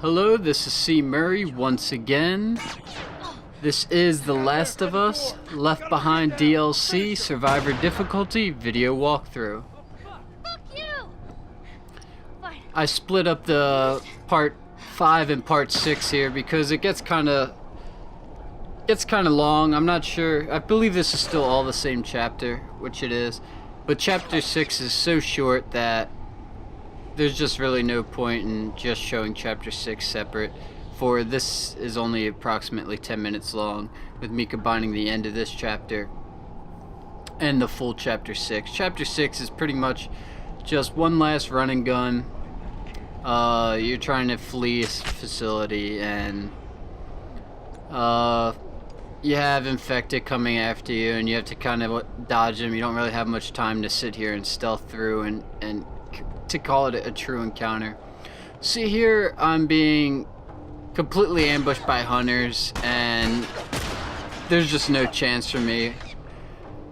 Hello, this is C. Murray once again. This is The Last of Us Left Behind DLC Survivor Difficulty video walkthrough. Fuck you! Fine. I split up the part 5 and part 6 here because it gets kind of long. I'm not sure. I believe this is still all the same chapter, which it is. But chapter 6 is so short that there's just really no point in just showing chapter 6 separate, for this is only approximately 10 minutes long, with me combining the end of this chapter and the full chapter 6. Chapter 6 is pretty much just one last run and gun. You're trying to flee a facility and you have infected coming after you, and you have to kind of dodge them. You don't really have much time to sit here and stealth through and to call it a true encounter. See, here I'm being completely ambushed by hunters and there's just no chance for me,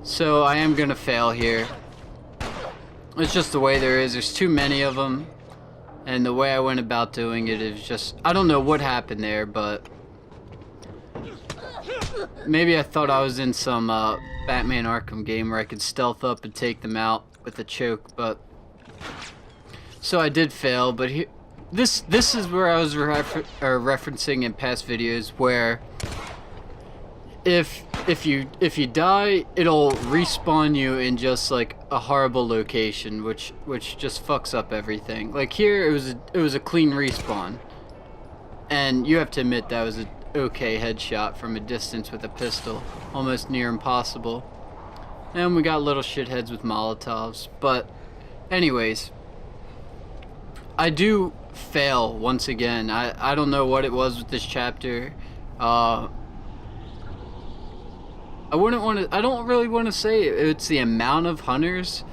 so I am gonna fail here. It's just the way there's too many of them, and the way I went about doing it is just, I don't know what happened there, but maybe I thought I was in some Batman Arkham game where I could stealth up and take them out with a choke, but so I did fail. But here, this is where I was referencing in past videos, where if you die, it'll respawn you in just like a horrible location, which just fucks up everything. Like here, it was a clean respawn, and you have to admit that was a okay headshot from a distance with a pistol, almost near impossible. And we got little shitheads with Molotovs, but anyways, I do fail once again. I don't know what it was with this chapter. I don't really want to say it's the amount of hunters,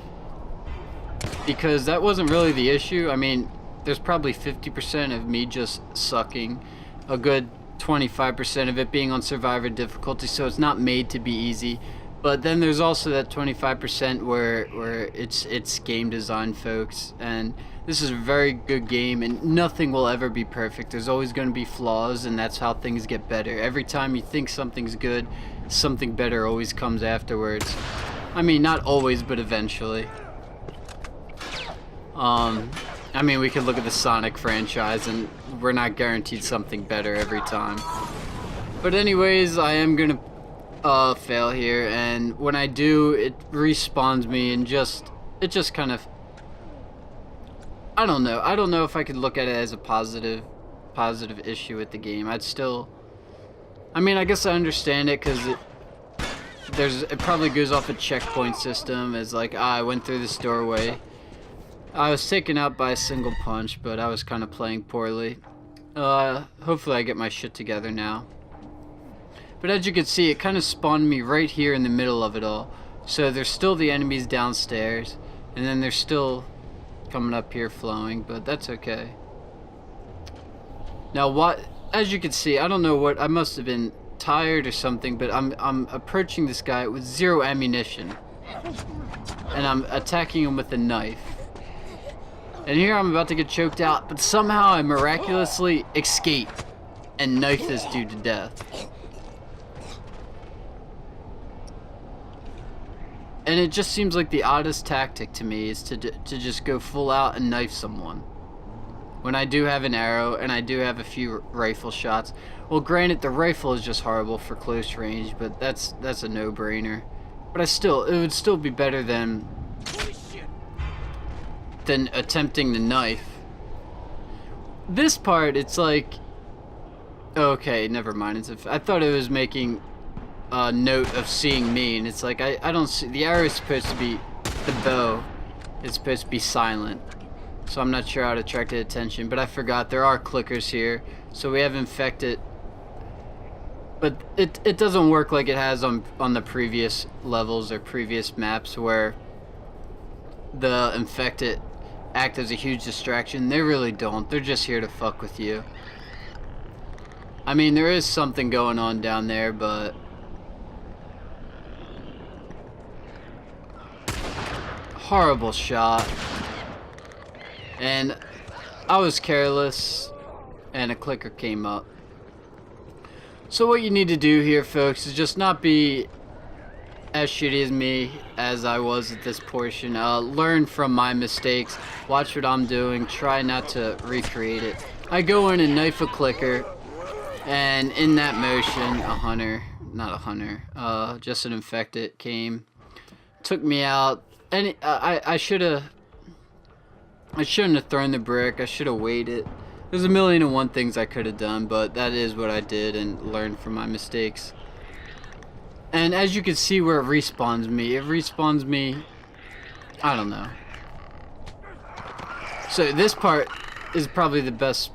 because that wasn't really the issue. I mean, there's probably 50% of me just sucking, a good 25% of it being on survivor difficulty, so it's not made to be easy. But then there's also that 25% where it's game design, folks, and this is a very good game, and nothing will ever be perfect. There's always going to be flaws, and that's how things get better. Every time you think something's good, something better always comes afterwards. I mean, not always, but eventually. I mean, we could look at the Sonic franchise, and we're not guaranteed something better every time. But anyways, I am gonna fail here, and when I do, it respawns me, and it just kind of, I don't know if I could look at it as a positive issue with the game. I mean, I guess I understand it, because it probably goes off a checkpoint system, as like, I went through this doorway. I was taken out by a single punch, but I was kind of playing poorly. Hopefully I get my shit together now. But as you can see, it kind of spawned me right here in the middle of it all. So there's still the enemies downstairs, and then they're still coming up here flowing, but that's okay. Now, as you can see, I don't know what, I must have been tired or something, but I'm approaching this guy with 0 ammunition, and I'm attacking him with a knife. And here I'm about to get choked out, but somehow I miraculously escape and knife this dude to death. And it just seems like the oddest tactic to me is to just go full out and knife someone, when I do have an arrow and I do have a few rifle shots. Well, granted, the rifle is just horrible for close range, but that's a no-brainer. But it would still be better than attempting the knife. This part, it's like, okay, never mind. I thought it was making a note of seeing me, and it's like, I don't see, the arrow is supposed to be, the bow is supposed to be silent, so I'm not sure how to attract attention, but I forgot there are clickers here, so we have infected, but it doesn't work like it has on the previous levels or previous maps, where the infected act as a huge distraction. They really don't. They're just here to fuck with you. I mean, there is something going on down there, but horrible shot. And I was careless, and a clicker came up. So what you need to do here, folks, is just not be as shitty as me as I was at this portion. Learn from my mistakes, watch what I'm doing, try not to recreate it. I go in and knife a clicker, and in that motion, just an infected came, took me out, and I shouldn't have thrown the brick. I should have waited. There's a million and one things I could have done, but that is what I did and learned from my mistakes. And as you can see where it respawns me, I don't know. So this part is probably the best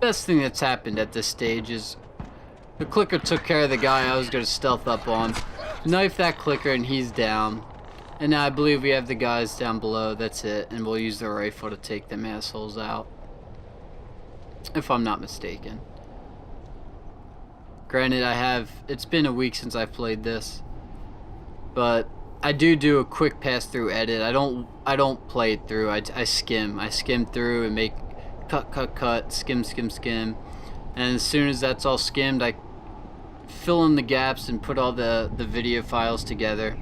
thing that's happened at this stage. Is the clicker took care of the guy I was going to stealth up on. Knife that clicker and he's down. And now I believe we have the guys down below. That's it. And we'll use the rifle to take them assholes out. If I'm not mistaken. Granted, it's been a week since I've played this. But I do a quick pass through edit. I don't play it through. I skim. I skim through and make cut, skim. And as soon as that's all skimmed, I fill in the gaps and put all the video files together.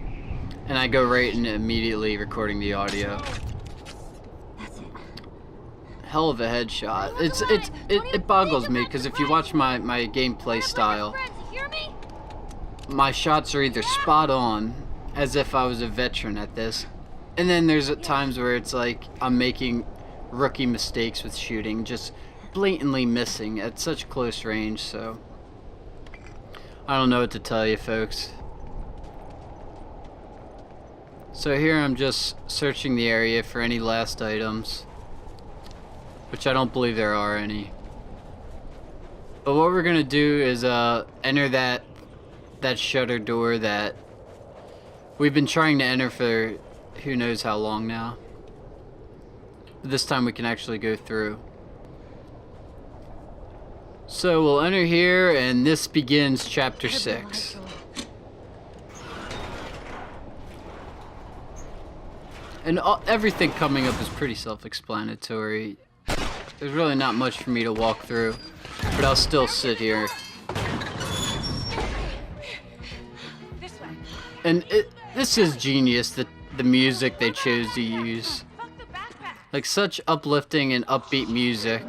And I go right into immediately recording the audio. That's it. Hell of a headshot. It boggles me because if you watch my gameplay style, my shots are either spot on, as if I was a veteran at this, and then there's at times where it's like I'm making rookie mistakes with shooting, just blatantly missing at such close range. So I don't know what to tell you, folks. So here I'm just searching the area for any last items, which I don't believe there are any. But what we're gonna do is enter that shutter door that we've been trying to enter for who knows how long now. But this time we can actually go through. So we'll enter here, and this begins chapter 6. And everything coming up is pretty self-explanatory. There's really not much for me to walk through, but I'll still sit here. And this is genius, the music they chose to use. Like, such uplifting and upbeat music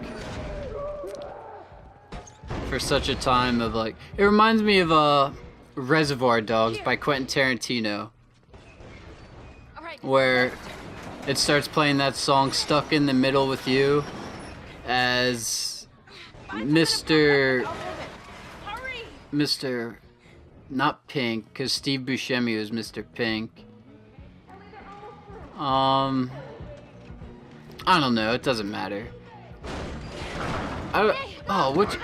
for such a time of, like, it reminds me of Reservoir Dogs by Quentin Tarantino, where it starts playing that song Stuck in the Middle with You as Mr. Not Pink, because Steve Buscemi was Mr. Pink. I don't know, it doesn't matter.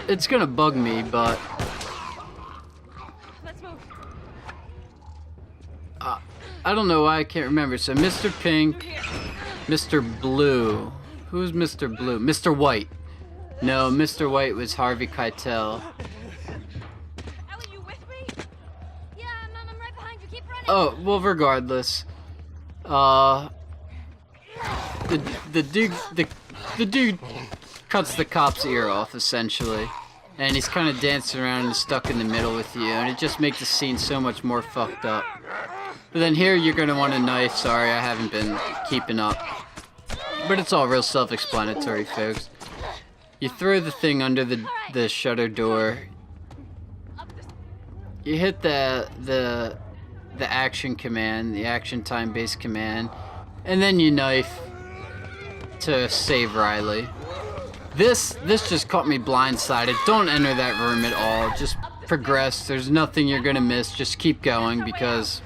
It's gonna bug me, but Let's move. I don't know why I can't remember. So Mr. Pink, Mr. Blue. Who's Mr. Blue? Mr. White. No, Mr. White was Harvey Keitel. Ellie, you with me? Yeah, I'm right behind you. Keep running. Oh, well, regardless. The dude cuts the cop's ear off, essentially. And he's kind of dancing around and stuck in the middle with you, and it just makes the scene so much more fucked up. But then here you're gonna want a knife. Sorry, I haven't been keeping up. But it's all real self-explanatory, folks. You throw the thing under the shutter door. You hit the action command, the action time-based command, and then you knife to save Riley. This just caught me blindsided. Don't enter that room at all. Just progress. There's nothing you're gonna miss. Just keep going, because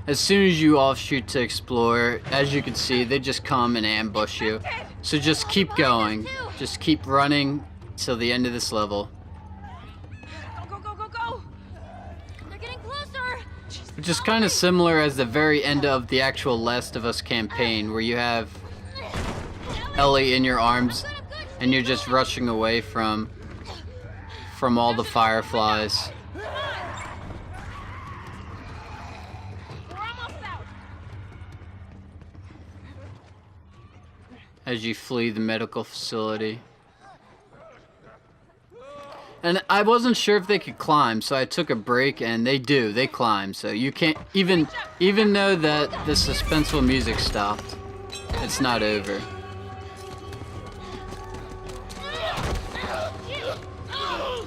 as soon as you offshoot to explore, as you can see, they just come and ambush you. So just keep going. Just keep running till the end of this level. Go. They're getting closer. Which is kind of similar as the very end of the actual Last of Us campaign, where you have Ellie in your arms and you're just rushing away from all the fireflies. As you flee the medical facility. And I wasn't sure if they could climb, so I took a break, and they do. They climb, so you can't even though that the suspenseful music stopped, it's not over.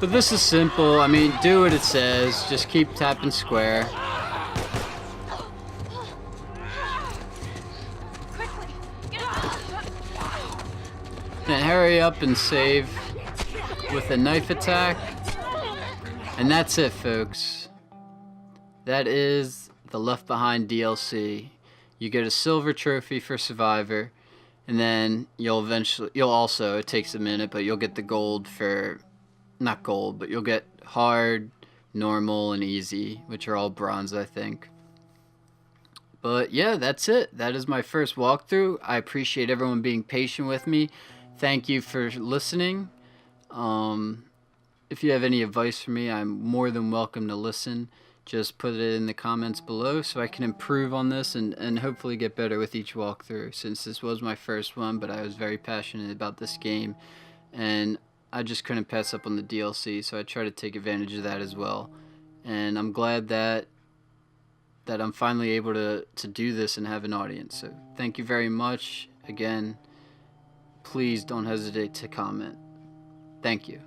But this is simple. I mean, do what it says. Just keep tapping square. Quickly, get up. Then hurry up and save with a knife attack. And that's it, folks. That is the Left Behind DLC. You get a silver trophy for Survivor, and then you'll also, it takes a minute, but you'll get the gold for, not gold, but you'll get hard, normal, and easy, which are all bronze, I think. But yeah, that's it. That is my first walkthrough. I appreciate everyone being patient with me. Thank you for listening. If you have any advice for me, I'm more than welcome to listen. Just put it in the comments below so I can improve on this and hopefully get better with each walkthrough, since this was my first one, but I was very passionate about this game and I just couldn't pass up on the DLC, so I try to take advantage of that as well. And I'm glad that I'm finally able to do this and have an audience. So thank you very much. Again, please don't hesitate to comment. Thank you.